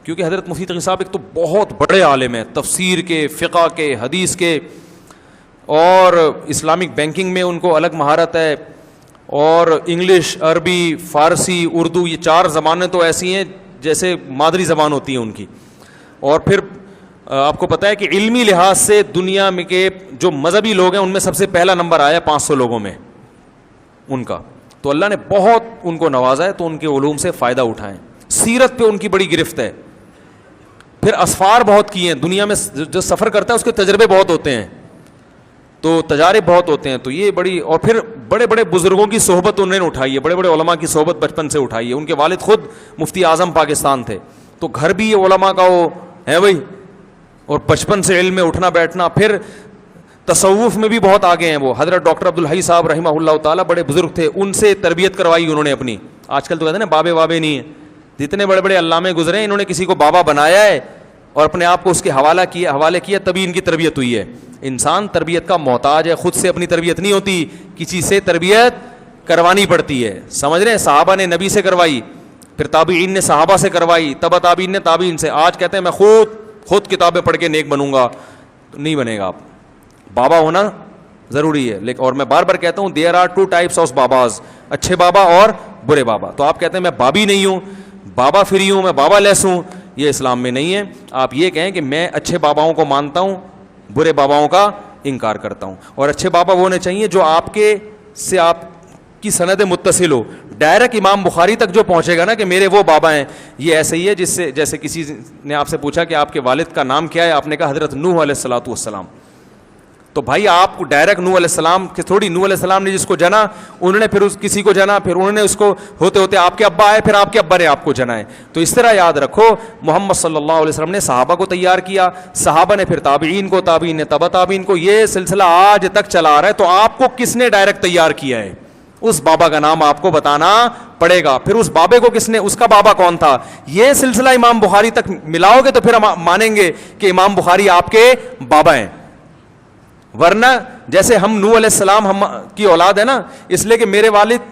کیونکہ حضرت مفتی تقی صاحب ایک تو بہت بڑے عالم ہیں، تفسیر کے، فقہ کے، حدیث کے، اور اسلامک بینکنگ میں ان کو الگ مہارت ہے، اور انگلش، عربی، فارسی، اردو، یہ 4 زبانیں تو ایسی ہیں جیسے مادری زبان ہوتی ہیں ان کی. اور پھر آپ کو پتہ ہے کہ علمی لحاظ سے دنیا میں کے جو مذہبی لوگ ہیں ان میں سب سے پہلا نمبر آیا 500 لوگوں میں ان کا. تو اللہ نے بہت ان کو نوازا ہے، تو ان کے علوم سے فائدہ اٹھائیں. سیرت پہ ان کی بڑی گرفت ہے. پھر اسفار بہت کیے ہیں، دنیا میں جو سفر کرتا ہے اس کے تجربے بہت ہوتے ہیں، تو تجارب بہت ہوتے ہیں. تو یہ بڑی، اور پھر بڑے بڑے بزرگوں کی صحبت انہوں نے اٹھائی ہے، بڑے بڑے علماء کی صحبت بچپن سے اٹھائی ہے. ان کے والد خود مفتی اعظم پاکستان تھے، تو گھر بھی یہ علماء کا وہ ہے بھائی، اور بچپن سے علم میں اٹھنا بیٹھنا. پھر تصوف میں بھی بہت آگے ہیں وہ. حضرت ڈاکٹر عبدالحی صاحب رحمہ اللہ تعالیٰ بڑے بزرگ تھے، ان سے تربیت کروائی انہوں نے اپنی. آج کل تو کہتے ہیں نا بابے وابے نہیں ہیں، جتنے بڑے بڑے علامے گزرے ہیں انہوں نے کسی کو بابا بنایا ہے اور اپنے آپ کو اس کے حوالے کیا، تبھی ان کی تربیت ہوئی ہے. انسان تربیت کا محتاج ہے، خود سے اپنی تربیت نہیں ہوتی، کسی سے تربیت کروانی پڑتی ہے. سمجھ رہے ہیں؟ صحابہ نے نبی سے کروائی، پھر تابعین نے صحابہ سے کروائی، تبع تابعین نے تابعین سے. آج کہتے ہیں میں خود کتابیں پڑھ کے نیک بنوں گا، تو نہیں بنے گا. آپ بابا ہونا ضروری ہے. لیکن اور میں بار بار کہتا ہوں دیر آر 2 types آف باباز، اچھے بابا اور برے بابا. تو آپ کہتے ہیں میں بابی نہیں ہوں، بابا فری ہوں، میں بابا لیس ہوں، یہ اسلام میں نہیں ہے. آپ یہ کہیں کہ میں اچھے باباؤں کو مانتا ہوں، برے باباؤں کا انکار کرتا ہوں. اور اچھے بابا وہ ہونے چاہیے جو آپ کے سے آپ کی سند متصل ہو. ڈائریکٹ امام بخاری تک جو پہنچے گا نا کہ میرے وہ بابا ہیں، یہ ایسے ہی ہے جس سے، جیسے کسی نے آپ سے پوچھا کہ آپ کے والد کا نام کیا ہے، آپ نے کہا حضرت نوح علیہ الصلوۃ والسلام. تو بھائی آپ کو ڈائریکٹ نوح علیہ السلام کہ تھوڑی، نوح علیہ السلام نے جس کو جنا انہوں نے پھر کسی کو جنا، پھر انہوں نے اس کو ہوتے ہوتے آپ کے ابا آئے، پھر آپ کے ابا نے آپ کو جنا ہے. تو اس طرح یاد رکھو محمد صلی اللہ علیہ وسلم نے صحابہ کو تیار کیا، صحابہ نے پھر تابعین کو، تابعین نے تبع تابعین کو. یہ سلسلہ آج تک چلا آ رہا ہے. تو آپ کو کس نے ڈائریکٹ تیار کیا ہے؟ اس بابا کا نام آپ کو بتانا پڑے گا. پھر اس بابے کو کس نے، اس کا بابا کون تھا، یہ سلسلہ امام بخاری تک ملاؤ گے تو پھر ہم مانیں گے کہ امام بخاری آپ کے بابا ہیں. ورنہ جیسے ہم نوح علیہ السلام ہم کی اولاد ہے نا، اس لیے کہ میرے والد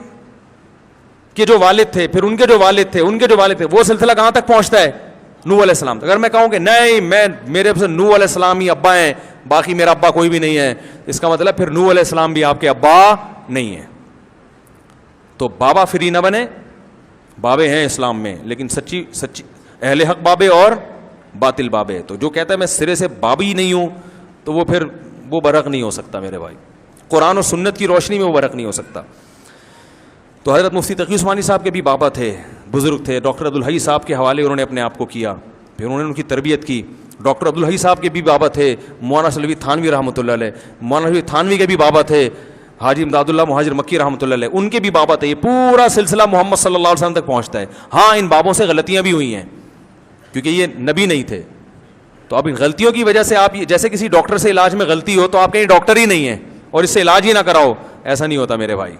کے جو والد تھے، پھر ان کے جو والد تھے، ان کے جو والد تھے، وہ سلسلہ کہاں تک پہنچتا ہے؟ نوح علیہ السلام. اگر میں کہوں کہ نہیں میرے سے نوح علیہ السلام ہی ابا ہیں، باقی میرا ابا کوئی بھی نہیں ہے، اس کا مطلب پھر نوح علیہ السلام بھی آپ کے ابا نہیں ہیں. تو بابا فری نہ بنے. بابے ہیں اسلام میں، لیکن سچی اہل حق بابے اور باطل بابے. تو جو کہتا ہے میں سرے سے بابی نہیں ہوں، تو وہ پھر وہ برق نہیں ہو سکتا میرے بھائی. قرآن و سنت کی روشنی میں وہ برق نہیں ہو سکتا. تو حضرت مفتی تقی عثمانی صاحب کے بھی بابا تھے، بزرگ تھے. ڈاکٹر عبدالحی صاحب کے حوالے انہوں نے اپنے آپ کو کیا، پھر انہوں نے ان کی تربیت کی. ڈاکٹر عبدالحی صاحب کے بھی بابا تھے مولانا سلوی تھانوی رحمۃ اللہ علیہ. مولانا سلوی تھانوی کے بھی بابا تھے حاجی امداد اللہ مہاجر مکی رحمۃ اللہ علیہ، ان کے بھی بابا تھے. یہ پورا سلسلہ محمد صلی اللہ علیہ وسلم تک پہنچتا ہے. ہاں ان بابوں سے غلطیاں بھی ہوئی ہیں کیونکہ یہ نبی نہیں تھے. تو اب ان غلطیوں کی وجہ سے آپ، جیسے کسی ڈاکٹر سے علاج میں غلطی ہو تو آپ کہیں ڈاکٹر ہی نہیں ہے اور اس سے علاج ہی نہ کراؤ، ایسا نہیں ہوتا میرے بھائی.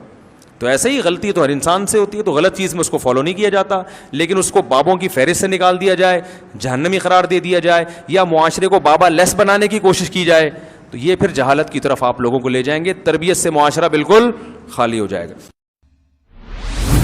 تو ایسے ہی غلطی تو ہر انسان سے ہوتی ہے. تو غلط چیز میں اس کو فالو نہیں کیا جاتا، لیکن اس کو بابوں کی فہرست سے نکال دیا جائے، جہنمی قرار دے دیا جائے، یا معاشرے کو بابا لیس بنانے کی کوشش کی جائے، تو یہ پھر جہالت کی طرف آپ لوگوں کو لے جائیں گے. تربیت سے معاشرہ بالکل خالی ہو جائے گا.